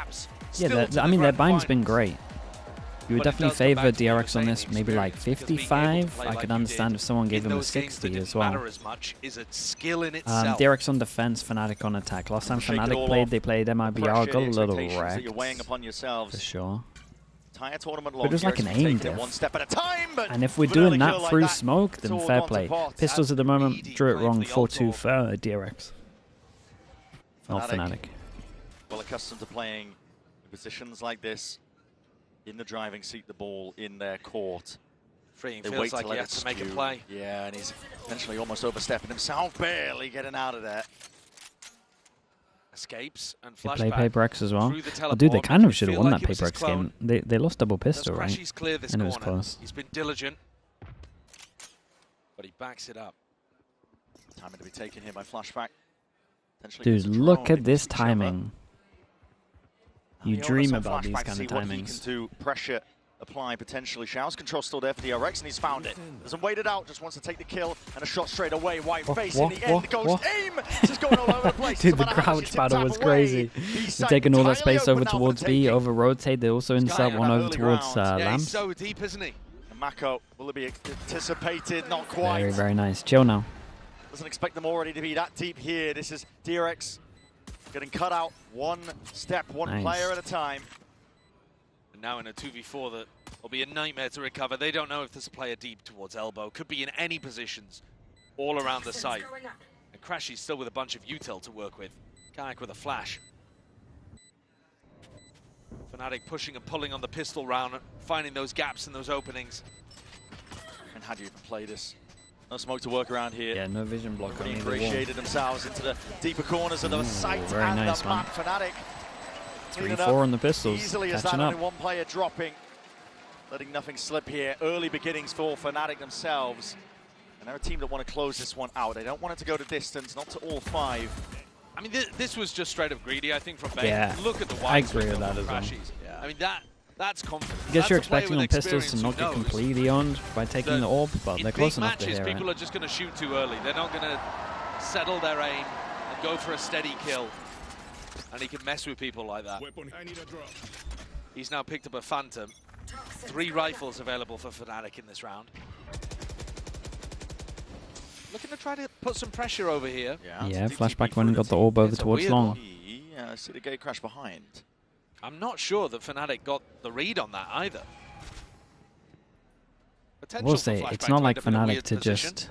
gaps. Yeah, I mean, their bind's been great. You would definitely favor DRX on this, maybe like 55. I could understand if someone gave him a 60 as well. DRX on defense, Fnatic on attack. Last time Fnatic played, they played MIBR, got a little wrecked, for sure. But it was like an aim diff. And if we're doing that through smoke, then fair play. Pistols at the moment drew it wrong, 4-2 for DRX. Not Fnatic. Well accustomed to playing positions like this. In the driving seat, the ball in their court. Freeing feels like he has to make a play. Yeah, and he's potentially almost overstepping himself, barely getting out of there. Escapes and They flashback. play Paper X as well. Oh, dude, they kind of should have won that Paper X game. They lost double pistol, right? And it was close. He's been diligent, but he backs it up. Timing to be taken here by flashback. Dude, look at this timing. You dream about these kind of timings. To pressure apply potentially. Xiao's control still there for DRX, and he's found it. Doesn't wait it out, just wants to take the kill and a shot straight away. White face in the end goes aim. Just going all over the place. Dude, the crouch battle was crazy. They're taking all that space over towards B, over rotate. They also insert one over towards Lamb. He's so deep, isn't he? And Mako, will it be anticipated? Not quite. Very, very nice. Chill now. Doesn't expect them already to be that deep here. This is DRX. Getting cut out one step, one player at a time. And now in a 2v4 that will be a nightmare to recover. They don't know if there's a player deep towards elbow. Could be in any positions all around the site. And Crashy's still with a bunch of util to work with. Kayak with a flash. Fnatic pushing and pulling on the pistol round, finding those gaps and those openings. And how do you even play this? No smoke to work around here. Yeah, no vision block on either wall. Ingratiated themselves into the deeper corners of the site very and nice, the map. Fnatic 3-4 on the pistols. Easily as that, only one player dropping. Letting nothing slip here. Early beginnings for Fnatic themselves. And they're a team that want to close this one out. They don't want it to go to distance, not to all five. I mean, this was just straight up greedy, I think, from Ben. Yeah, Look at the I agree with that as well. Yeah. I mean, that's confidence. I guess you're expecting on pistols to not get completely owned by taking the orb, but they're close enough to hear it. People are just going to shoot too early. They're not going to settle their aim and go for a steady kill. And he can mess with people like that. He's now picked up a Phantom. 3 rifles available for Fnatic in this round. Looking to try to put some pressure over here. Yeah, flashback when he got the orb over towards long. Yeah, I see the gate crash behind. I'm not sure that Fnatic got the read on that either. We'll say, it's not like Fnatic to just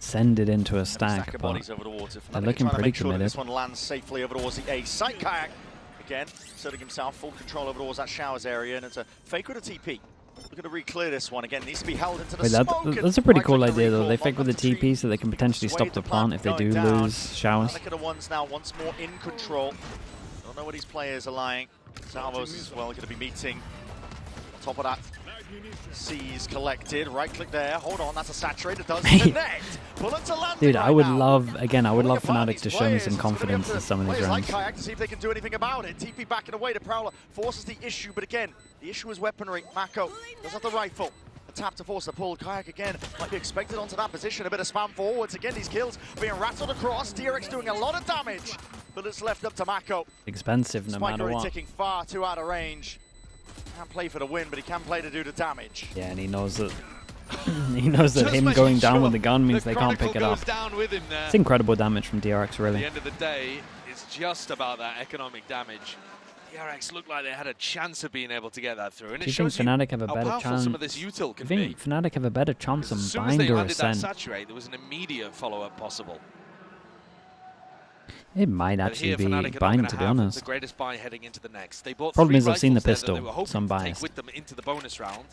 send it into a stack, but they're looking pretty committed. This one lands safely over towards the A site. Kayak, again, asserting himself, full control over towards that showers area, and it's a fake with a TP. Looking to re-clear this one again, needs to be held into the smoke. That's a pretty cool idea though. They fake with the TP so they can potentially stop the plant if they do lose showers. Look at the ones now, once more in control. Don't know where these players are lying. Salvos as well going to be meeting. On top of that, C's collected. Right click there. Hold on, that's a saturated. Does connect. Bullets are landing. Dude, I would love Fnatic to show me some confidence in some of these rounds. Like Kayak to see if they can do anything about it. TP backing away. The Prowler forces the issue, but again, the issue is weaponry. Mako does have the rifle. A tap to force the pull. Kayak again might be expected onto that position. A bit of spam forwards. Again, these kills being rattled across. DRX doing a lot of damage. But it's left up to Mako. Expensive no matter what. Ticking far too out of range. Can't play for the win, but he can play to do the damage. Yeah, and he knows that he knows that him going down with the gun means they can't pick it up. It's incredible damage from DRX, really. At the end of the day, it's just about that economic damage. DRX looked like they had a chance of being able to get that through, and it shows Fnatic have a better chance. Some of this util can be. I think Fnatic have a better chance on As soon bind as they or landed that ascent. saturate, there was an immediate follow-up possible. It might actually be bind, to be honest. The greatest buy heading into the next. They bought Problem is I've seen the rifles there that pistol, they were hoping so I'm to take biased. with them into the bonus round.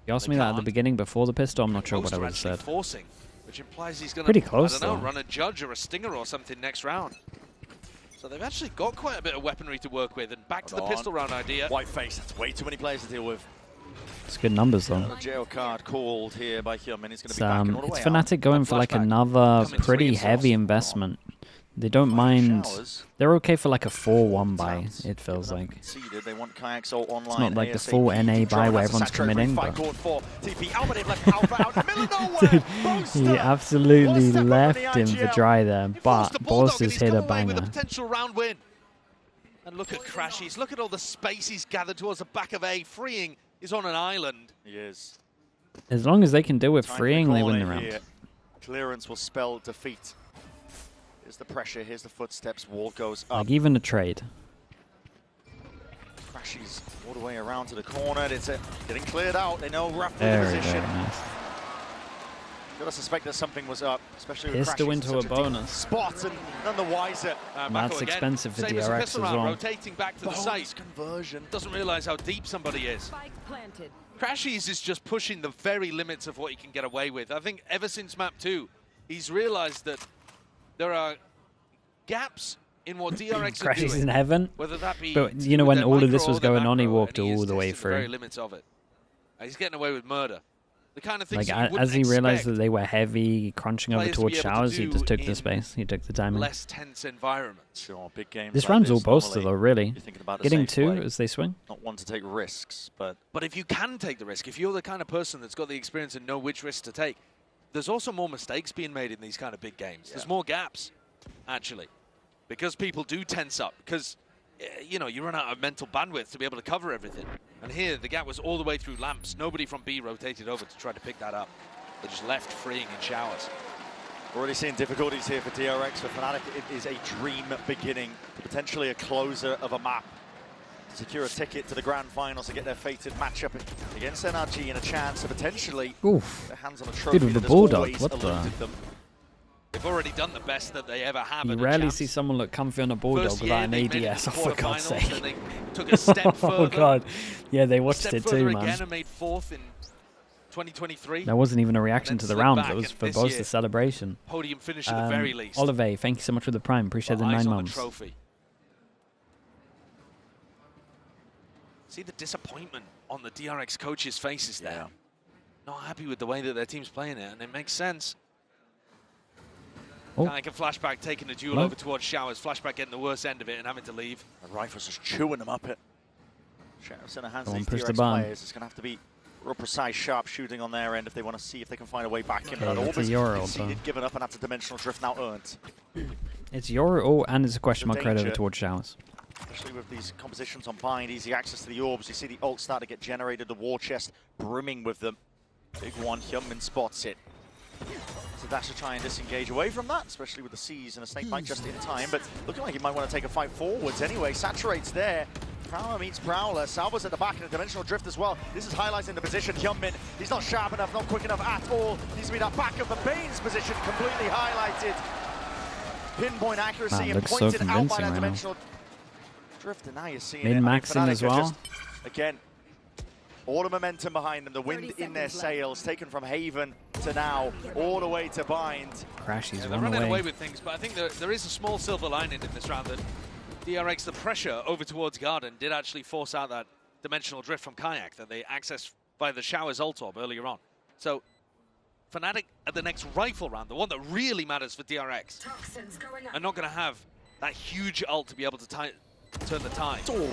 You asked me that at the beginning before the pistol, I'm not sure Most what I are would have actually said. Forcing, which implies he's going Pretty to, close, I don't know, though. run a judge or a stinger or something next round. So they've actually got quite a bit of weaponry to work with, and back to the pistol round idea. White face, that's way too many players to deal with. It's good numbers though. A jail card called here by Hyun, and he's going to be backing all the way It's Fnatic going for like another pretty heavy investment. They don't mind. They're okay for like a 4-1 buy, it feels like. It's not like the full NA buy where everyone's committing, but Dude, he absolutely left him for dry there, but Boss has hit a banger. And look at Crashies. Look at all the space he's gathered towards the back of A. Freeing is on an island. He is. As long as they can do it freeing, they win the round. Here. Clearance will spell defeat. Here's the pressure, here's the footsteps, wall goes up. Like even a trade. Crashies all the way around to the corner. It's getting cleared out. They know roughly Very, the position. very nice. Gotta suspect that something was up, especially with Pistol Crashies into a bonus. Spot and none the wiser. That's expensive for DRX as well. Rotating back to the site. Conversion. Doesn't realize how deep somebody is. Crashies is just pushing the very limits of what he can get away with. I think ever since map 2, he's realized that there are gaps in what DRX are doing. In heaven. Whether that be, but you know, when all of this was going on, he walked all the way through. The very limits of it. He's getting away with murder. The kind of things like as he realized that they were heavy, crunching over towards showers, he just took the space. He took the timing. Less tense environments. Sure, big games. This round's all bolster though, really. Getting 2 play. as they swing. Not one to take risks, but if you can take the risk, if you're the kind of person that's got the experience and know which risks to take, there's also more mistakes being made in these kind of big games. Yeah. There's more gaps, actually, because people do tense up. Because you know, you run out of mental bandwidth to be able to cover everything. And here, the gap was all the way through lamps. Nobody from B rotated over to try to pick that up. They just left freeing in showers. Already seeing difficulties here for DRX. For Fnatic, it is a dream beginning. Potentially a closer of a map. To secure a ticket to the grand finals to get their fated matchup against NRG and a chance to potentially their hands on a trophy. Dude, with the Bulldog, what the? They've already done the best that they ever have. You rarely see someone look comfy on a Bulldog without an ADS, for God's sake. They took a step further. Oh God, yeah, they watched it too, man. Again and made 4th in 2023. That wasn't even a reaction to the rounds. It was for both the celebration. Podium finish at the very least. Olive, thank you so much for the Prime. Appreciate the 9 months. Trophy. See the disappointment on the DRX coaches' faces there. Yeah. Not happy with the way that their team's playing it, and it makes sense. Oh. Like a flashback taking the duel over towards showers, flashback getting the worst end of it and having to leave. The rifles just chewing them up. Sheriff's in the hands of these push DRX the bomb. players. It's going to have to be real precise, sharp shooting on their end if they want to see if they can find a way back in. Okay, it's a Euro, conceded, given up, and that's a dimensional drift now earned. It's Euro, and it's a question mark right over towards showers. Especially with these compositions on bind, easy access to the orbs. You see the ult start to get generated, the war chest brimming with them. Big one, Hyunmin spots it. So Dash to try and disengage away from that, especially with the C's and a snake bite just in time, but looking like he might want to take a fight forwards anyway. Saturates there. Prowler meets Prowler. Salvo's at the back in a dimensional drift as well. This is highlighting the position. Hyunmin, he's not sharp enough, not quick enough at all. Needs to be that back of the Bane's position, completely highlighted. Pinpoint accuracy and pointed out by that dimensional drift, and now you're seeing it. Min-maxing as well. Again, all the momentum behind them, the wind in their sails, taken from Haven to now, all the way to bind. Crashies they're running away with things, but I think there is a small silver lining in this round that DRX, the pressure over towards Garden, did actually force out that dimensional drift from Kayak that they accessed by the Showers ult orb earlier on. So Fnatic at the next rifle round, the one that really matters for DRX, are not going to have that huge ult to be able to turn the tide, or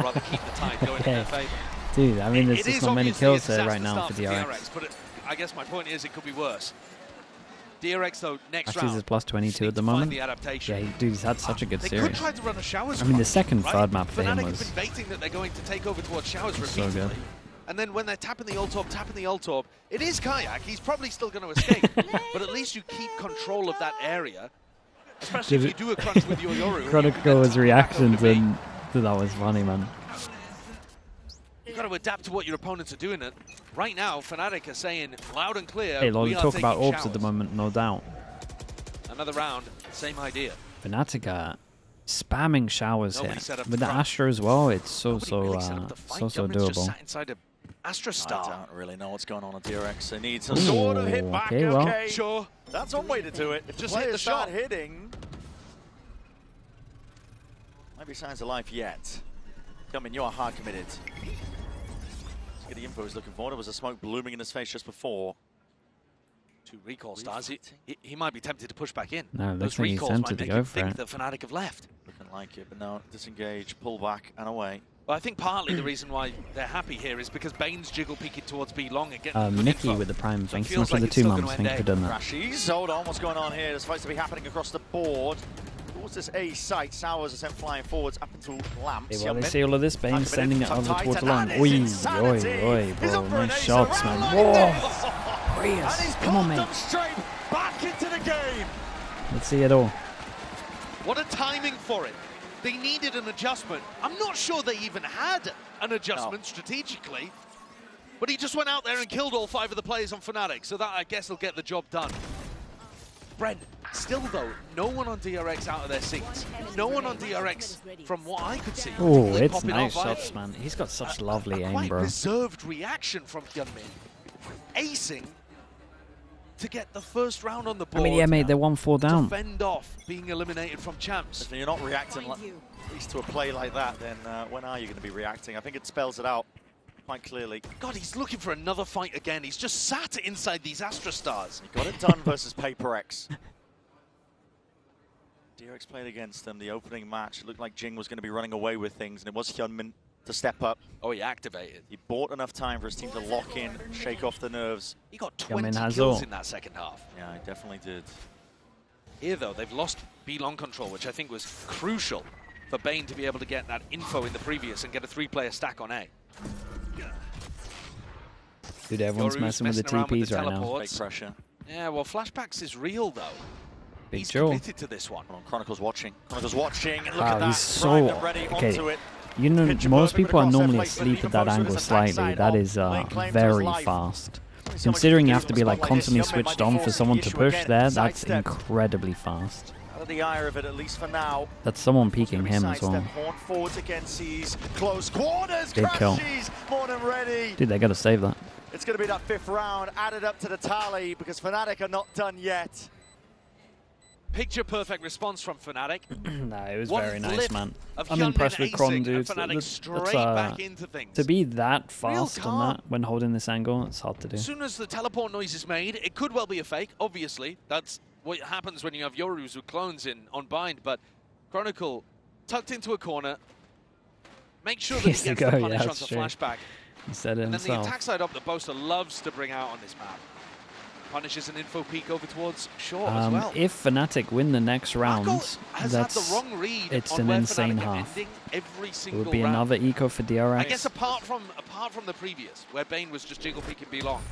rather keep the tide going in their favor. Dude, I mean, there's just not many kills there right now for DRX. But I guess my point is it could be worse. DRX, though, next round. He's plus 22 at the moment. Yeah, dude, he's had such a good series. They could try to run a Showers. I mean, the second third map for him was Fnatic have been baiting that they're going to take over towards Showers repeatedly. So good. And then when they're tapping the ult orb, it is Kayak. He's probably still going to escape. But at least you keep control of that area. Especially if you do a crunch with your Yoru. Chronicle's reactions, and that was funny, man. You've got to adapt to what your opponents are doing. And right now, Fnatic are saying loud and clear, hey, we are talk about orbs Showers. at the moment, no doubt. Another round, same idea. Fnatic are spamming Showers here. With the Astra as well, it's so doable. Just sat inside a Astra Star. I don't really know what's going on at DRX. They need some sort of hit back. Okay, well. Sure. That's one way to do it. If just hit the shot. Hitting. Might be signs of life yet. Hyunmin, you are hard committed. Let's get the info he's looking for. There was a smoke blooming in his face just before. 2 recall stars. He might be tempted to push back in. No, those recalls might make him think that Fnatic have left. Looking like it, but no, disengage, pull back, and away. Well, I think partly the reason why they're happy here is because Bane's jiggle peeking towards B long and getting Nikki info. with the Prime. So Thanks so much for the 2 months. Thank you for doing that. Crashies, hold on, what's going on here? There's fights to be happening across the board. towards this A site. Sours are sent flying forwards up into Lamps. Okay, well, they see all of this. Bane sending it over towards the line. Oi, bro. Nice shots, man. Whoa. Prius. Come on, mate. Straight back into the game. Let's see it all. What a timing for it. They needed an adjustment. I'm not sure they even had an adjustment strategically. But he just went out there and killed all 5 of the players on Fnatic, so that, I guess, will get the job done. Brent, still though, no one on DRX out of their seats. No one on DRX, from what I could see. Oh, it's nice shots, man. He's got such lovely aim, bro. Quite reserved reaction from Hyunmin. Acing to get the first round on the board. I mean, yeah, mate, they're 1-4 down. To fend off being eliminated from champs. If you're not reacting at least to a play like that, then when are you going to be reacting? I think it spells it out quite clearly. God, he's looking for another fight again. He's just sat inside these Astra Stars. He got it done versus Paper X. DRX played against them the opening match. It looked like Jing was going to be running away with things, and it was Hyunmin to step up. Oh, he activated. He bought enough time for his team to lock in, shake off the nerves. He got 20 kills in that second half. Yeah, he definitely did. Here, though, they've lost B long control, which I think was crucial for Bane to be able to get that info in the previous and get a 3-player stack on A. Dude, everyone's messing with the TPs right now. Big pressure. Yeah, well, Flashbacks is real, though. Big He's Joe. committed to this one. Chronicle's watching. Chronicle's watching. And look Wow, at that. he's so... Okay, you know, most people are normally asleep at that angle slightly. That is very fast. Considering you have to be like constantly switched on for someone to push there, that's incredibly fast. Out of the eye of it, at least for now. That's someone peeking him as well. Forwards again, sees close quarters. Big kill. More than ready. Dude, they gotta save that. It's going to be that 5th round added up to the tally because Fnatic are not done yet. Picture perfect response from Fnatic. No, it was very nice, man. I'm impressed with Kron, dude. To be that fast on that when holding this angle, it's hard to do. As soon as the teleport noise is made, it could well be a fake, obviously. That's what happens when you have Yorus with clones on bind, but Chronicle tucked into a corner. Make sure that he gets the punish onto Flashback. He said it himself. And then the attack side up that Boaster loves to bring out on this map. Punishes an info peek over towards short as well. If Fnatic win the next round, it's an insane half. It would be another eco for DRX. I guess apart from the previous, where Bane was just jiggle peeking B long.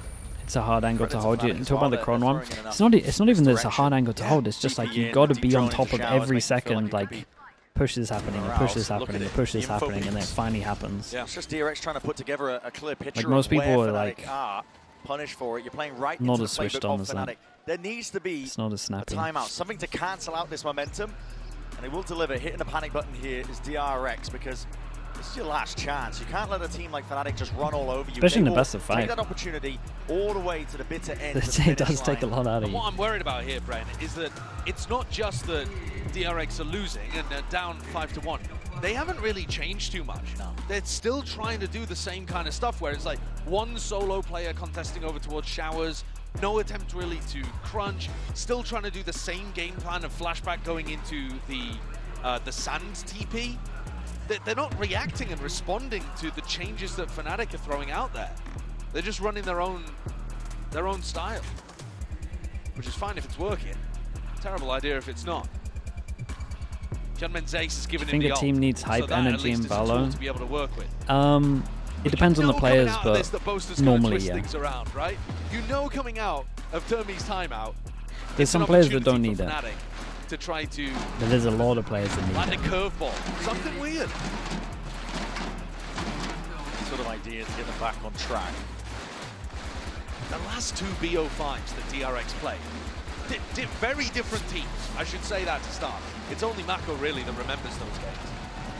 It's a hard angle to hold. You talk about the Kron one. It's not even that it's a hard angle to hold. It's just like you got to be on top of every second. Like push is happening, and push is happening, and push is happening, and then it finally happens. Yeah, it's just DRX trying to put together a clear picture. Like most people are like. Punish for it. You're playing right not into as the playbook switched on of as Fnatic. that. There needs to be it's not as snappy. A timeout, something to cancel out this momentum, and it will deliver. Hitting the panic button here is DRX because this is your last chance. You can't let a team like Fnatic just run all over you. Especially in the best of 5. Take that opportunity all the way to the bitter end. It does take a lot out of you. What I'm worried about here, Brent, is that it's not just that DRX are losing and they're down 5-1. They haven't really changed too much. No. They're still trying to do the same kind of stuff where it's like one solo player contesting over towards Showers, no attempt really to crunch, still trying to do the same game plan of Flashback going into the Sand TP. They're not reacting and responding to the changes that Fnatic are throwing out there. They're just running their own style, which is fine if it's working. Terrible idea if it's not. Hyunmin's ace is given I think in a the team needs hype, energy, and Valo. To be able to work with. It depends on the players, but normally, yeah. Around, right? You know, coming out of Dermy's timeout, there's some players that don't need it. To try to. But there's a lot of players that need land a curveball, something weird. Sort of idea to get them back on track. The last 2 BO5s that DRX played. Very different teams, I should say that to start. It's only Mako really that remembers those games.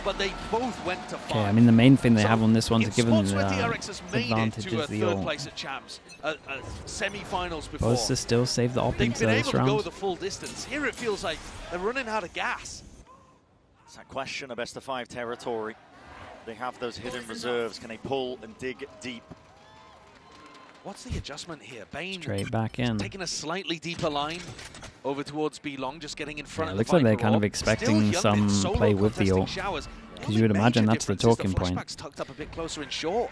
But they both went to 5. Okay, I mean the main thing they have on this one to give them the DRX has made advantage it to is the third place at champs, semi-finals before. Boaster still save the op into this round. They've been able to go the full distance. Here it feels like they're running out of gas. It's that question of best of 5 territory. They have those hidden reserves. Can they pull and dig deep? What's the adjustment here? Bane straight back in. Taking a slightly deeper line over towards B long, just getting in front of the looks like they're kind of expecting some play with the ult. Because you would imagine that's the talking point. Tucked up a bit closer in short.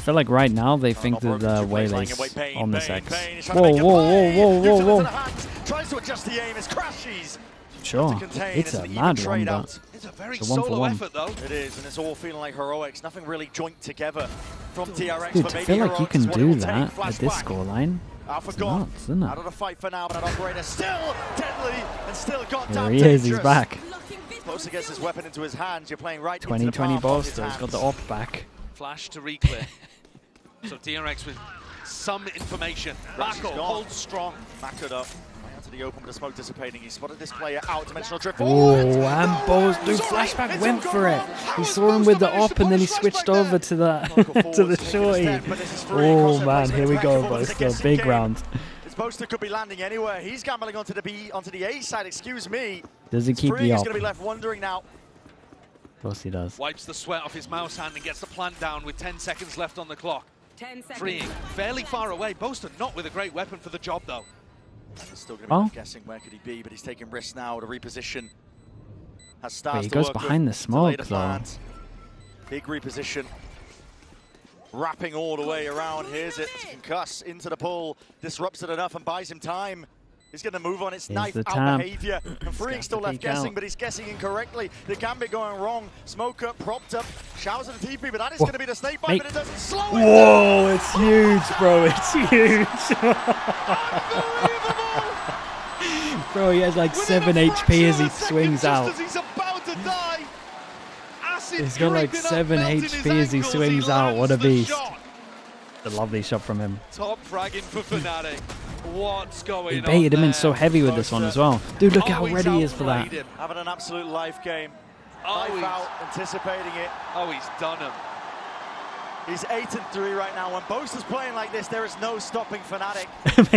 I feel like right now they think that the Waylay's on this X. Whoa, whoa, whoa, whoa, whoa, whoa. Tries to adjust the aim as crashes. Sure, it's a mad one, but it's a very solo effort, though. It is, and it's all feeling like heroics. Nothing really joint together from DRX. Dude, to feel like you can do that at this scoreline, it's nuts, isn't it? Out of the fight for now, but that operator still deadly and still got There he is, he's back. Poster gets his weapon into his hands. You're playing right 2020 Boster, he's got the op back. Flash to reclear. So DRX with some information. Mako holds strong. Makoed up. To the open with the smoke dissipating. He spotted this player out. Dimensional drift. Oh, and Bo's dude, Flashback went for it. He saw him with the op and then he switched over to the to the shorty. Oh man, here we go, Boster. Big round. This Boster could be landing anywhere. He's gambling onto the A side. Excuse me. Does he keep the op? He's going to be left wondering now. Of course he does. Wipes the sweat off his mouse hand and gets the plant down with 10 seconds left on the clock. 10 seconds. Freeing fairly far away. Boster not with a great weapon for the job though. He's still going to be guessing where could he be, but he's taking risks now to reposition. Has started he goes behind the smoke though. Big reposition. Wrapping all the way around. Here's it. Concuss into the pull. Disrupts it enough and buys him time. He's going to move on. It's knife out behavior. And Freeing still left guessing, but he's guessing incorrectly. The gambit going wrong. Smoke up, propped up. Showers at the TP, but that is going to be the snake bite, but it doesn't slow it. Whoa, it's huge, bro. It's huge. Bro, he has like 7 HP as he swings out. He's about to die. He's got like 7 HP as he swings out. What a beast. A lovely shot from him. Top fragging for Fnatic. What's going on? He baited him in so heavy with this one as well. Dude, look how ready he is for that. Having an absolute life game. Life out, anticipating it. Oh, he's done him. He's 8-3 right now. When Boster's playing like this, there is no stopping Fnatic.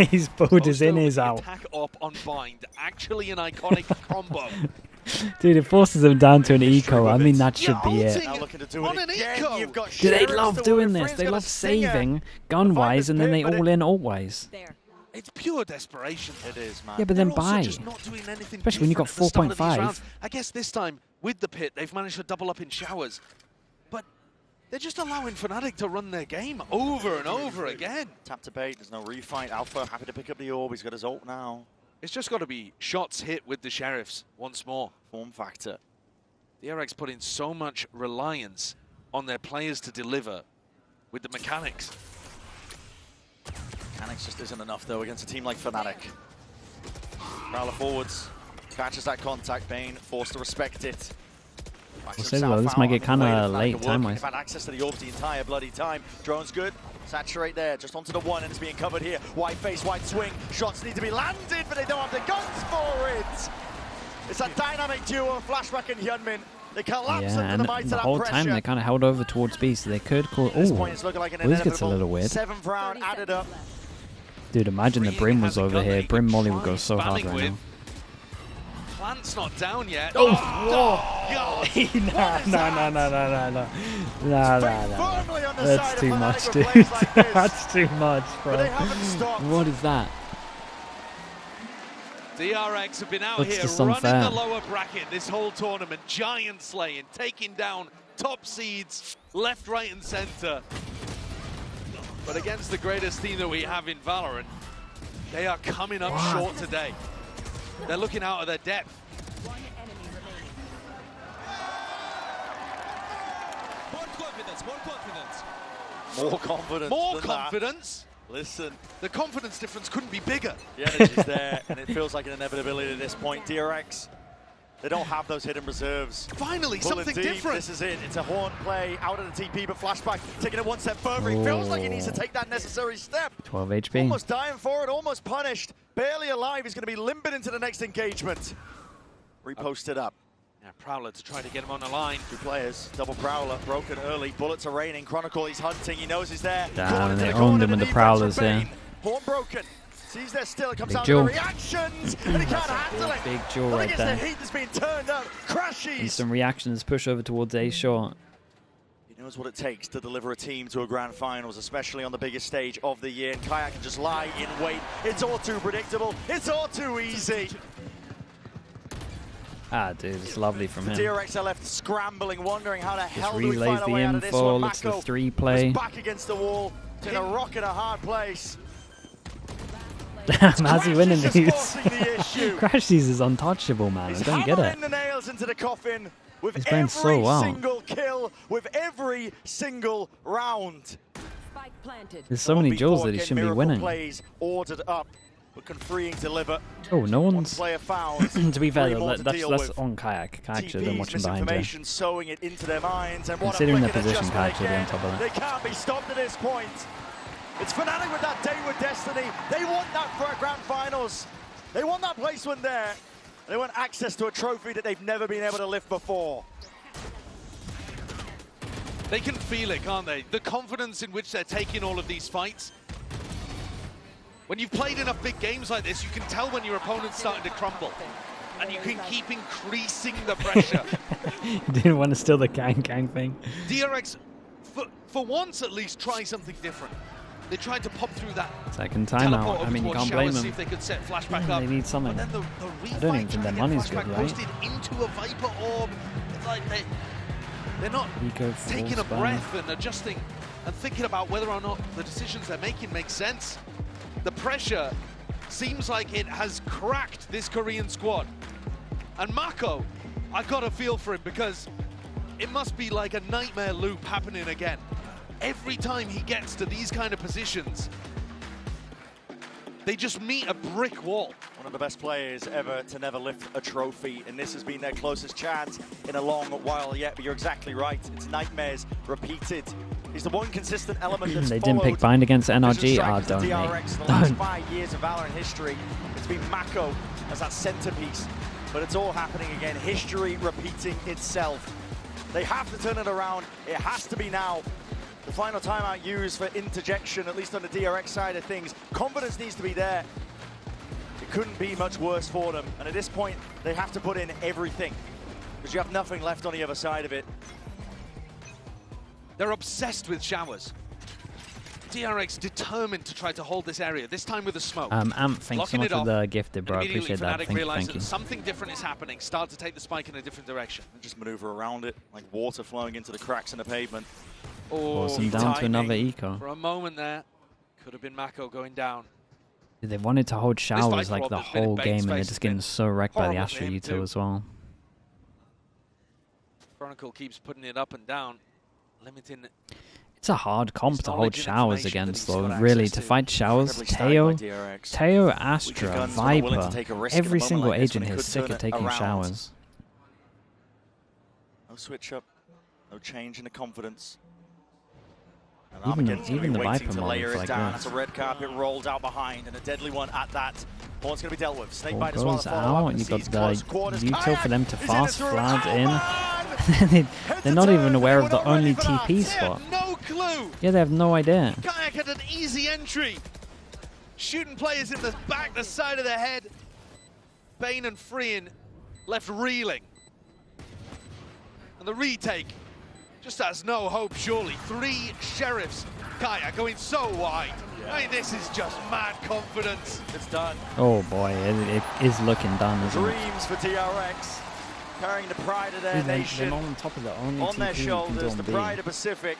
He's pulled his innies out. Attack up on bind. Actually an iconic combo. Dude, it forces him down to an eco. I mean, that should be it. Now looking to do it again. You've got Dude, they love doing this. They love saving gun-wise and then they all in all-wise. It's pure desperation. It is, man. Yeah, but then They're buy. just not doing anything especially when you got 4.5. I guess this time, with the pit, they've managed to double up in showers. But they're just allowing Fnatic to run their game over and over again. Tap to bait, there's no refight. Alpha happy to pick up the orb. He's got his ult now. It's just got to be shots hit with the Sheriffs once more. Form factor. DRX put in so much reliance on their players to deliver with the mechanics. Mechanics just isn't enough, though, against a team like Fnatic. Prowler forwards, catches that contact, Bane, forced to respect it. We'll say, well, this might get kind of late time-wise. They've had access to the orbs the entire bloody time. Drone's good. Saturate there, just onto the one, and it's being covered here. White face, white swing. Shots need to be landed, but they don't have the guns for it. It's a dynamic duo of Flashback and Hyunmin. They collapse under the might of that pressure. The whole time they kind of held over towards B, so they could call. Oh, this gets a little weird. 7th round added up. Dude, imagine the Brim was over here. Brim Molly would go so hard right now. Plant's not down yet. Oh, whoa! No. That's too much, dude. That's too much, bro. What is that? DRX have been out here running the lower bracket this whole tournament, giant slaying, taking down top seeds left, right, and center. But against the greatest team that we have in Valorant, they are coming up short today. They're looking out of their depth. One enemy remaining. More confidence. More confidence. Listen. The confidence difference couldn't be bigger. The energy's there, and it feels like an inevitability at this point. DRX, they don't have those hidden reserves. Finally, something different. This is it. It's a horn play out of the TP, but Flashback taking it one step further. He feels like he needs to take that necessary step. 12 HP. Almost dying for it, almost punished. Barely alive. He's going to be limping into the next engagement. Reposted up. Yeah, Prowler to try to get him on the line. 2 players, double Prowler, broken early, bullets are raining. Chronicle, he's hunting, he knows he's there. Damn, they owned him with the Prowlers here. Horn broken, sees there still, it comes big out jewel. with the reactions, and he can't handle it. Big jewel right there. The heat that's being turned up, crashes. And some reactions, push over towards A short. He knows what it takes to deliver a team to a grand finals, especially on the biggest stage of the year. And Kayak can just lie in wait. It's all too predictable, it's all too easy. Ah, dude, it's lovely from him. DRX are left scrambling, wondering how the hell do we relays find a the way out of this one. info, it's the Mako 3 play. back against the wall, in a rock in a hard place. Damn, how's he winning these? The Crash these is untouchable, man. I don't get it. The nails into the coffin with He's playing so well. single kill, with every single round. Spike planted. There's so many duels that he shouldn't be winning. Plays ordered up, but can Freeing deliver. Oh, no one's... Player found. To be fair, though, to that's on Kayak. Kayak should have been watching behind him. Sowing it into their minds, and considering their position, Kayak should be on top of They it. can't be stopped at this point. It's Fnatic with that Dayward destiny. They want that for a grand finals. They want that placement there. They want access to a trophy that they've never been able to lift before. They can feel it, can't they? The confidence in which they're taking all of these fights. When you've played enough big games like this, you can tell when your opponent's starting to crumble. And you can keep increasing the pressure. Didn't want to steal the gang thing. DRX, for once at least, try something different. They tried to pop through that second timeout. I mean, you can't blame them. See if they could set flashback up. They need something. But then I don't even think their money's good, right? Posted into a Viper orb. It's like they're not taking a breath and adjusting and thinking about whether or not the decisions they're making make sense. The pressure seems like it has cracked this Korean squad. And Mako, I got a feel for him because it must be like a nightmare loop happening again. Every time he gets to these kind of positions, they just meet a brick wall. One of the best players ever to never lift a trophy, and this has been their closest chance in a long while yet, but you're exactly right. It's nightmares repeated. He's the one consistent element that's They didn't pick Bind against NRG. Ah, don't they? DRX, the last 5 years of Valorant history, it's been Mako as that centerpiece, but it's all happening again. History repeating itself. They have to turn it around. It has to be now. The final timeout used for interjection, at least on the DRX side of things. Confidence needs to be there. It couldn't be much worse for them. And at this point, they have to put in everything because you have nothing left on the other side of it. They're obsessed with showers. DRX determined to try to hold this area, this time with a smoke. Amp, thanks so much for the gifted, bro. I appreciate that. Thank you. Something different is happening. Start to take the spike in a different direction. And just maneuver around it, like water flowing into the cracks in the pavement. Force them down to another eco. For a moment there, could have been Mako going down. They wanted to hold showers like the whole game, and they're just getting so wrecked by the Astra util as well. Chronicle keeps putting it up and down, limiting. It's a hard comp to hold showers against, though. Really, to fight showers, Teo, Astra, Viper, every single agent here is sick of taking showers. No switch up, no change in the confidence. Even the Viper mod is like down. this. That's a red carpet rolled out behind, and a deadly one at that. Ball's going to be dealt with. Snakebite as well. Goes out, and you got the util for them to fast flag in. They're not even aware of the only TP spot. No clue. Yeah, they have no idea. Kayak had an easy entry. Shooting players in the back, the side of the head. Bane and Freeing left reeling. And the retake just has no hope, surely. 3 sheriffs. Kayak going so wide. I mean, this is just mad confidence. It's done. Oh boy, it is looking done, isn't it? Dreams for DRX. Carrying the pride of their nation. They're on top of the only on their TP shoulders, the pride of Pacific.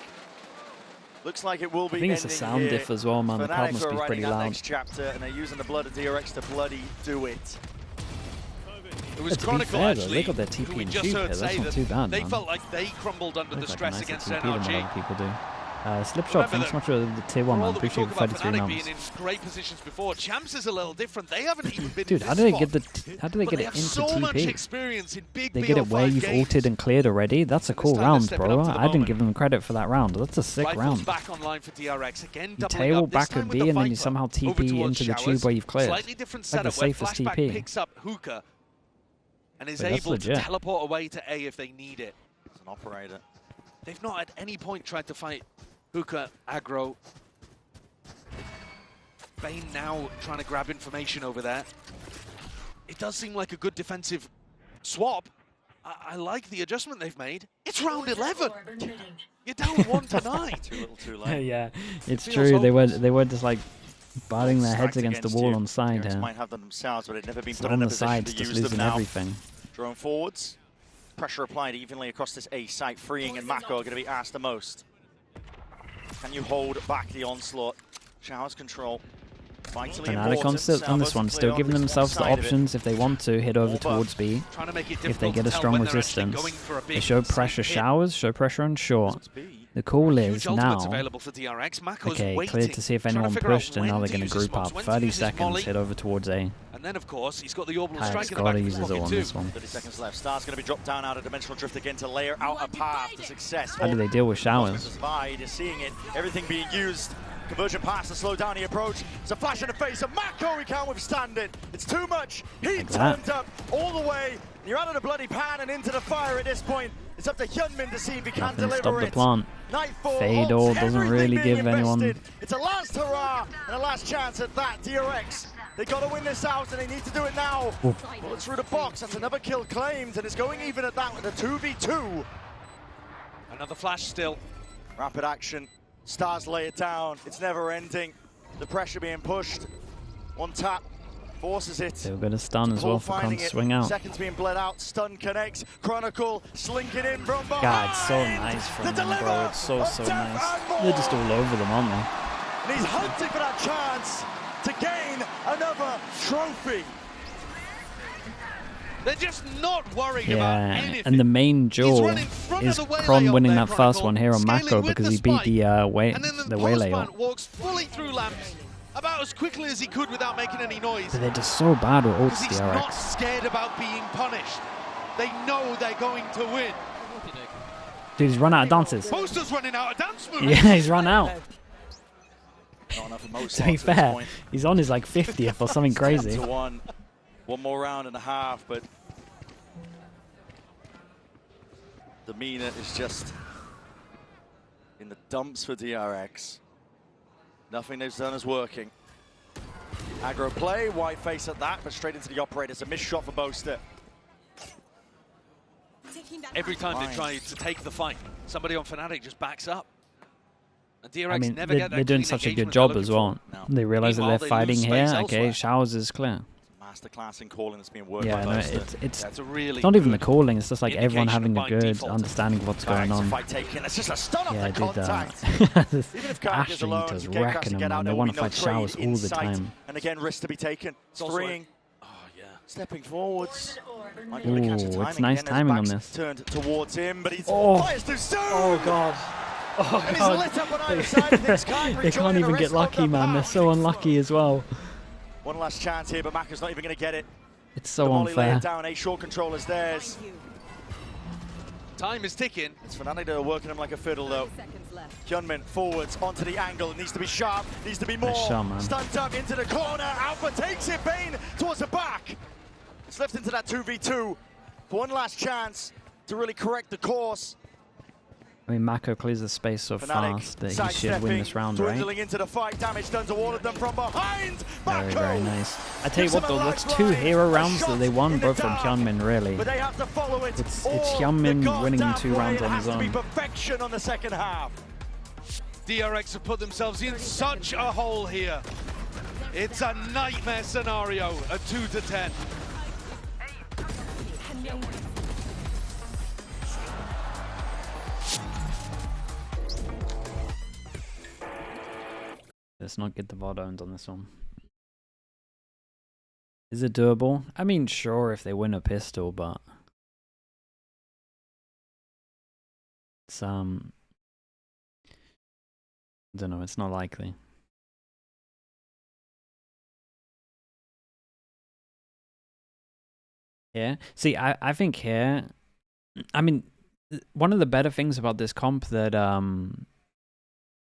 Looks like it will be. I think it's a sound diff as well, man. The crowd must be pretty loud. Next chapter, and they're using the blood of DRX to bloody do it. It was to be fair, though, they got their TP and shoot here. That's not too bad, They man. felt like they crumbled under the stress against TP than what NRG. other people do. Slipshot, thanks so much for the tier 1, man. Appreciate the 33 Fnatic months. being in great positions before. Champs is a little different. They haven't even been. Dude, how do they get it into so much TP? experience in big They get it where you've ulted and cleared already. That's a cool round, bro. I didn't give them credit for that round. That's a sick round. Back online for DRX again. You tail back a B and then you somehow TP into the tube where you've cleared. Slightly different Like the setup where safest Flashback TP. picks up Hookah and is Wait, able to teleport away to A if they need it. It's an operator. They've not at any point tried to fight Hookah aggro. Bane now trying to grab information over there. It does seem like a good defensive swap. I like the adjustment they've made. It's round 11. You're down 1 to 9. Too little, too late. Yeah, it's true. They were just like batting their heads against the wall on side here. Might have them themselves, but they've never been So put on in a the side, position to just use them losing now. everything. Drone forwards. Pressure applied evenly across this A site, freeing, and Mako are going to be asked the most. Can you hold back the onslaught? Showers control. Fnatic on this one, still giving themselves the options if they want to hit over towards B. If they get a strong resistance, they show pressure showers, show pressure on short. The call is now, okay, clear to see if anyone pushed, and now they're going to group up. 30 seconds, hit over towards A. And then, of course, he's got the orbital strike in the gotta back use his ult on this one. 30 seconds left. Star's going to be dropped down out of Dimensional Drift again to layer out a path to success. How do they deal with showers? Is seeing it, everything being used. Conversion pass to slow down the approach. It's a flash in the face of Mako. He can't withstand it. It's too much. He turned up all the way. You're out of the bloody pan and into the fire at this point. It's up to Hyunmin to see if he can deliver stop the it. plant. Fade all doesn't really give anyone. It's a last hurrah and a last chance at that. DRX. They got to win this out and they need to do it now. Bullet through the box. That's another kill claimed and it's going even at that with a 2v2. Another flash still. Rapid action. Stars lay it down. It's never ending. The pressure being pushed. One tap. Forces it. They were going to stun as well for Con to swing out. Seconds being bled out. Stun connects. Chronicle slinking in from behind. God, it's so nice from them, bro. It's so nice. They're just all over them, aren't they? And he's hunting for that chance to gain another trophy. They're just not worried about anything. And the main jewel is Kron winning that first one here on Mako because he beat the Waylay ult. Walks fully through lamps about as quickly as he could without making any noise. But they're just so bad with ults, he's DRX. not scared about being punished. They know they're going to win. Dude, he's run out of dances. Poster's running out of dance moves. Yeah, he's run out. Not enough of most to be fair, he's on his like 50th or something crazy. One more round and a half, but demeanor is just in the dumps for DRX. Nothing they've done is working. Aggro play, white face at that, but straight into the operator. It's a missed shot for Boaster. Every time they try to take the fight, somebody on Fnatic just backs up. And DRX never get that they're doing such a good job as well. No. They realize that they're fighting here. Okay, showers is clear. Masterclass in calling that's being worked by Boaster. It's really not even the calling, it's just like everyone having a good understanding of what's going on. It's just a stun off the contact. Ashley does wrecking them, they want to fight showers all the time. And again, risk to be taken. Freeing. Oh, yeah. Stepping forwards. Ooh, it's nice timing on this. Turned towards him, but he's fires too soon. Oh, God. Oh, and God. He's lit up on either side of things. They can't even get lucky, man. They're so unlucky as well. One last chance here, but Mako's not even going to get it. It's so unfair. Down, a short control is theirs. Time is ticking. It's Fnatic that are working him like a fiddle, though. Hyunmin forwards onto the angle. It needs to be sharp. Needs to be more. Stunned up into the corner. Alpha takes it. Bane towards the back. It's left into that 2v2 for one last chance to really correct the course. I mean, Mako clears the space so fast that he should win this round, right? Into the fight, damage done to all of them from behind. Very nice. I tell you what, though, that's 2 hero rounds that they won, both from Hyunmin, really. But they have to follow it. It's Hyunmin winning 2 rounds on his own. Perfection on the second half. DRX have put themselves in such a hole here. It's a nightmare scenario, a 2-10. Let's not get the VOD owned on this one. Is it doable? I mean, sure, if they win a pistol, but it's I don't know, it's not likely. Yeah. See, I think here, I mean, one of the better things about this comp that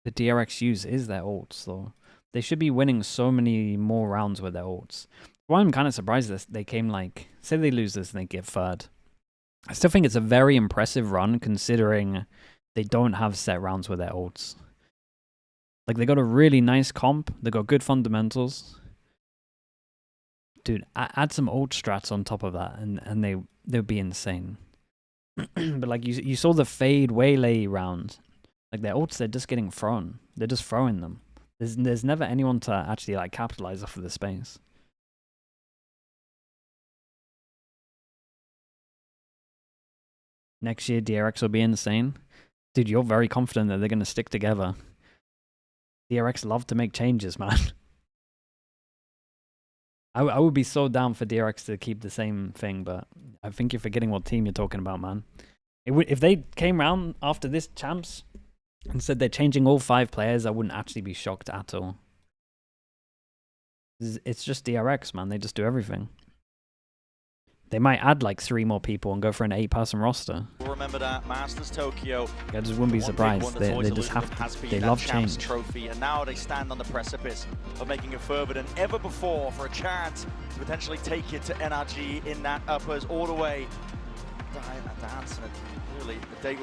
the DRX use is their ults, though. They should be winning so many more rounds with their ults. Why I'm kind of surprised that they came like, say they lose this and they get third. I still think it's a very impressive run considering they don't have set rounds with their ults. Like, they got a really nice comp, they got good fundamentals. Dude, add some ult strats on top of that and they would be insane. But like, you saw the Fade Waylay round. Like, their ults, they're just getting thrown. They're just throwing them. There's never anyone to actually like capitalize off of the space. next year DRX will be insane. Dude, you're very confident that they're going to stick together. DRX love to make changes, man. I would be so down for DRX to keep the same thing, but I think you're forgetting what team you're talking about, man. If they came around after this champs and said they're changing all 5 players, I wouldn't actually be shocked at all. It's just DRX, man. They just do everything. They might add like 3 more people and go for an 8-person roster. We'll remember that Masters Tokyo. I just wouldn't be surprised. They just have to. They love change. Trophy, and now they stand on the precipice of making it further than ever before for a chance to potentially take it to NRG in that uppers all the way.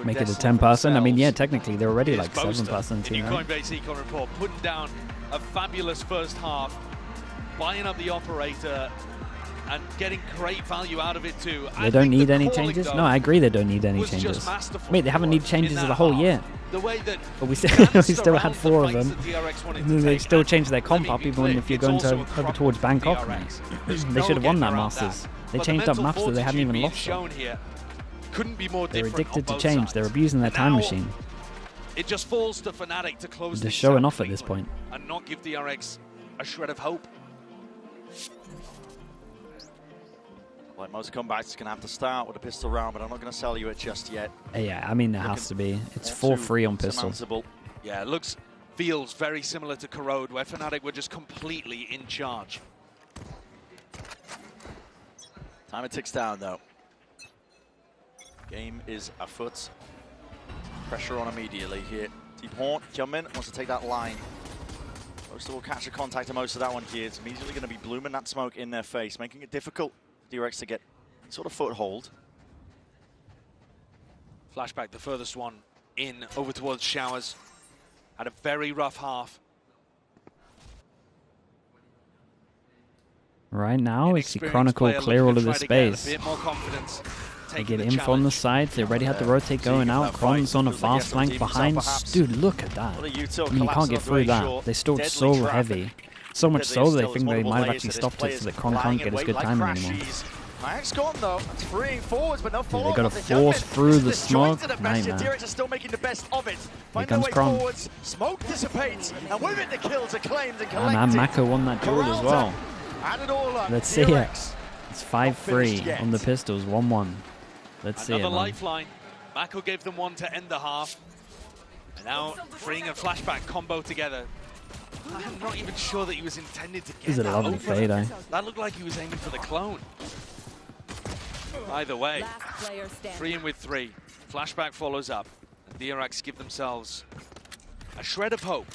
Make it a 10-person. I mean, yeah, technically they're already like 7-person team. New Coinbase Econ report putting down a fabulous first half, buying up the operator, and getting great value out of it too. They don't need any changes? No, I agree they don't need any changes. Wait, they haven't needed changes the whole year. The way that but we still had 4 of them. And they still changed their comp up even if you're going over towards Bangkok. They should have won that Masters. They changed up maps that they hadn't even lost. They're addicted to change. They're abusing their time machine. It just falls to Fnatic to close. They're showing off at this point. And not give DRX a shred of hope. Like most comebacks, it's going to have to start with a pistol round, but I'm not going to sell you it just yet. Yeah, I mean, there has to be. It's 4-3 on pistols. Yeah, it feels very similar to Corrode, where Fnatic were just completely in charge. Timer ticks down, though. Game is afoot. Pressure on immediately here. Deep Horn, Jumpin wants to take that line. Most will catch a contact to most of that one here. It's immediately going to be blooming that smoke in their face, making it difficult DRX to get sort of foothold. Flashback, the furthest one in over towards Showers. Had a very rough half. Right now, it's the Chronicle clear all of the space. A bit more confidence. They get info on the sides. They already had the rotate going out. Chron's on a fast flank behind. Dude, look at that. I mean, you can't get through that. They stalled so heavy. So much so that they think they might have actually stopped it so that Chron can't get his good timing anymore. Kayak's gone though. It's freeing forwards, but no follow-up. They got to force through the smoke. Nightmare. DRX is still making the best of it. Here comes Chron. Smoke dissipates, and with it the kills are claimed and collected. And Mako won that duel as well. Let's see it. It's 5-3 on the pistols, 1-1. Let's see it. Another lifeline. Mako gave them one to end the half. And now freeing a flashback combo together. I'm not even sure that he was intended to get This is a lovely fade, eh? That looked like he was aiming for the clone. Either way, 3 in with 3. Flashback follows up. And DRX give themselves a shred of hope.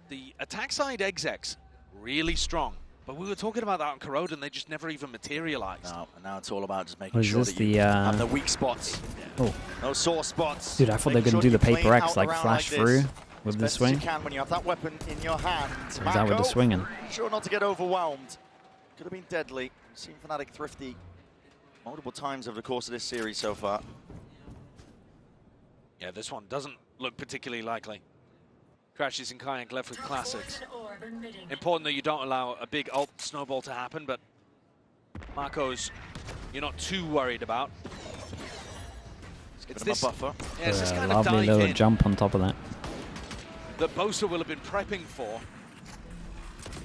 The attack side execs really strong. But we were talking about that on Corrode and they just never even materialized. No, and now it's all about just making sure that you have the weak spots. Oh. No sore spots. Dude, I thought they were going to do the Paper X, like flash through with the swing. You can when you have that weapon in your hand. Is that with the swinging? Sure not to get overwhelmed. Could have been deadly. We've seen Fnatic thrifty multiple times over the course of this series so far. Yeah, this one doesn't look particularly likely. Crashes and Kayak left with classics. Important that you don't allow a big ult snowball to happen, but Marco's you're not too worried about. It's this buffer. Yeah, it's this kind lovely of little jump on top of that. That Bosa will have been prepping for.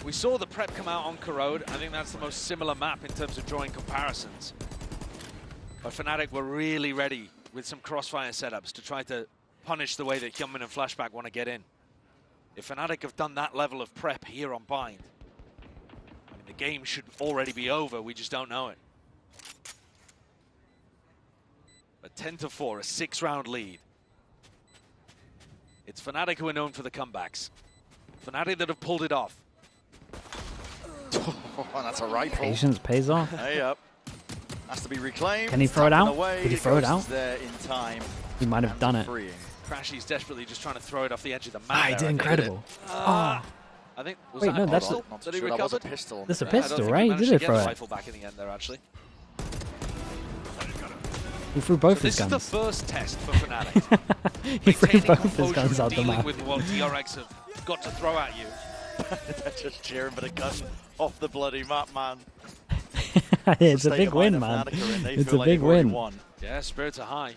We saw the prep come out on Corrode. I think that's the most similar map in terms of drawing comparisons. But Fnatic were really ready with some crossfire setups to try to punish the way that Hyunmin and Flashback want to get in. If Fnatic have done that level of prep here on Bind, I mean, the game should already be over, we just don't know it. But 10-4, a 6-round lead. It's Fnatic who are known for the comebacks. Fnatic that have pulled it off. Oh, that's a rifle. Patience pays off. Hey up. Has to be reclaimed. Can he throw it out? Did he throw it out? There in time. He might have done it. Crashy's desperately just trying to throw it off the edge of the map. Ah, he did incredible. I think. Wait, no, that's a pistol. That's a pistol, right? He did throw it. Rifle back in the end there, actually. He threw both his guns. This is the first test for Fnatic. He threw both his guns out the map. With what DRX have got to throw at you. They're just cheering for the gun off the bloody map, man. It's a big win, man. It's a big win. Yeah, spirits are high.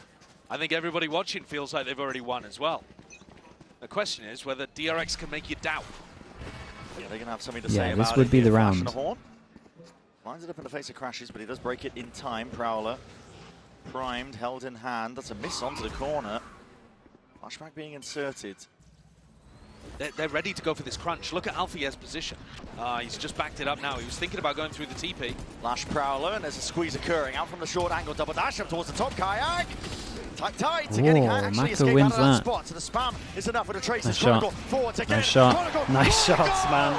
I think everybody watching feels like they've already won as well. The question is whether DRX can make you doubt. Yeah, they're going to have something to say about this would be the round. Lines it up in the face of crashes, but he does break it in time. Prowler primed, held in hand. That's a miss onto the corner. Flashback being inserted. They're ready to go for this crunch. Look at Alfier's position. He's just backed it up now. He was thinking about going through the TP. Lash Prowler, and there's a squeeze occurring. Out from the short angle, double dash up towards the top. Kayak. Tight to getting actually escape out of that spot. So the spam is enough with the traces. Nice shot. Nice shot. Nice shots, man.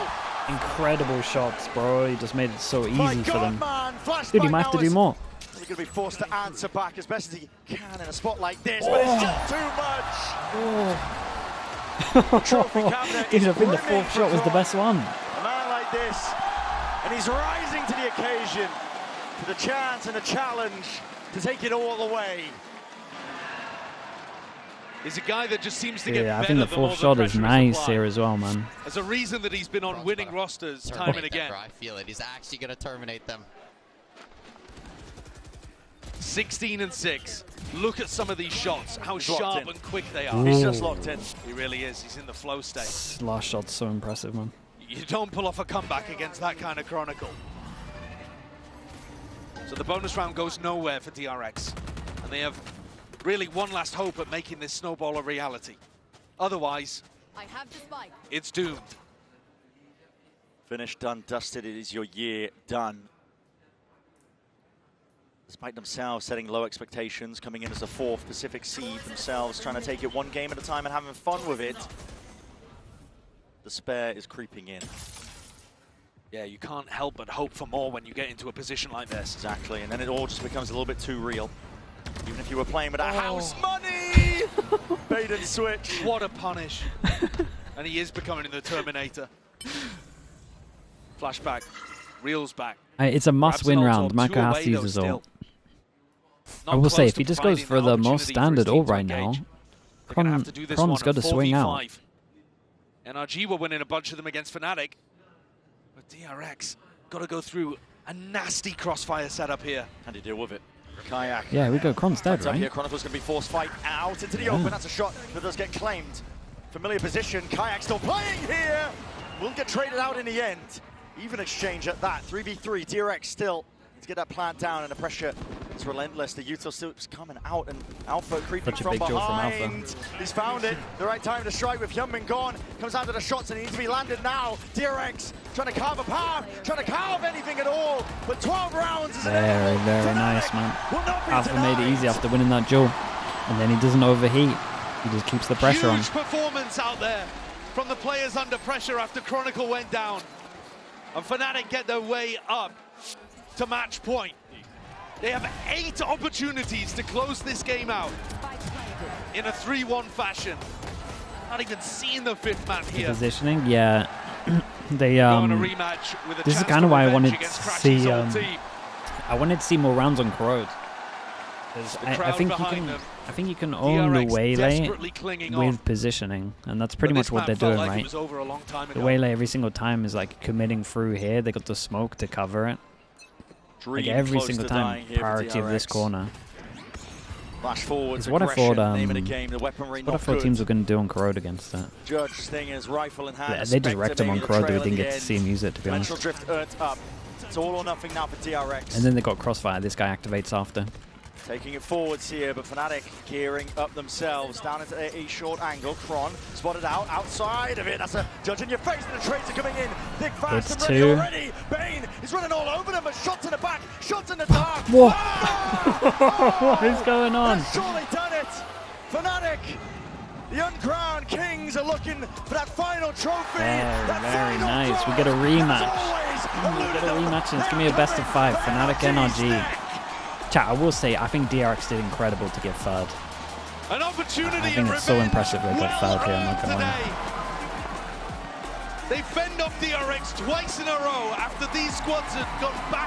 Incredible shots, bro. He just made it so easy for them. Dude, he might have to do more. He's going to be forced to answer back as best as he can in a spot like this, but it's just too much. Dude, I think the fourth shot was the best one. A man like this, and he's rising to the occasion, to the chance and the challenge to take it all the way. He's a guy that just seems to get better. I think the fourth shot is nice here as well, man. There's a reason that he's been on winning rosters time and again. I feel it. He's actually going to terminate them. 16 and 6. Look at some of these shots, how sharp and quick they are. He's just locked in. He really is. He's in the flow state. This last shot's so impressive, man. You don't pull off a comeback against that kind of Chronicle. So the bonus round goes nowhere for DRX. And they have really one last hope at making this snowball a reality. Otherwise, I have the spike. It's doomed. Finished, done, dusted. It is your year done. Despite themselves setting low expectations, coming in as the 4th Pacific seed themselves, trying to take it one game at a time and having fun with it. Despair is creeping in. Yeah, you can't help but hope for more when you get into a position like this. Exactly, and then it all just becomes a little bit too real. Even if you were playing with house money! Bait and switch. What a punish. And he is becoming the Terminator. Flashback, reels back. It's a must-win round. Mako has to use his ult. I will say, if he just goes for the most standard ult right now, Kron's got to swing out. NRG were winning a bunch of them against Fnatic, but DRX got to go through a nasty crossfire setup here. How do you deal with it? Kayak. Yeah, we go. Kron's dead, right? Here, Chronicle's going to be forced fight out into the open. That's a shot that does get claimed. Familiar position. Kayak still playing here. Will get traded out in the end. Even exchange at that. 3v3. DRX still to get that plant down, and the pressure is relentless. The util still coming out, and Alpha creeping from behind. He's found it. The right time to strike with Hyunmin gone. Comes out to the shots, and he needs to be landed now. DRX trying to carve a path, trying to carve anything at all. But 12 rounds is very nice, man. Alpha made it easy after winning that duel, and then he doesn't overheat. He just keeps the pressure on. Huge performance out there from the players under pressure after Chronicle went down. And Fnatic get their way up to match point. They have 8 opportunities to close this game out in a 3-1 fashion. Not even seeing the 5th map here. The positioning, yeah. They this is kind of why I wanted to see. I wanted to see more rounds on Crowd. I think you can own the waylay with positioning, and that's pretty much what they're doing, right? The waylay every single time is like committing through here. They got the smoke to cover it. Like every single time, priority of this corner. It's what I thought teams were going to do on Corrode against that. Judge staying in his rifle in hand. Yeah, they just wrecked him on Corrode. We didn't get to see him use it, to be honest. Drift up. It's all or nothing now for DRX. And then they got Crossfire. This guy activates after. Taking it forwards here, but Fnatic gearing up themselves. Down into a short angle. Kron spotted out, outside of it. That's a Judge in your face, and the trades are coming in. Thick, fast, and ready already. Bane is running all over them, but shots in the back, shots in the dark. What? What is going on? They've surely done it. Fnatic, the uncrowned kings, are looking for that final trophy. Very nice. We get a rematch. And it's going to be a best of 5. Fnatic NRG. Chat, I will say, I think DRX did incredible to get 3rd. I think it's so impressive they got 3rd here, I'm not gonna lie. They fend off DRX twice in a row after these squads had gone back.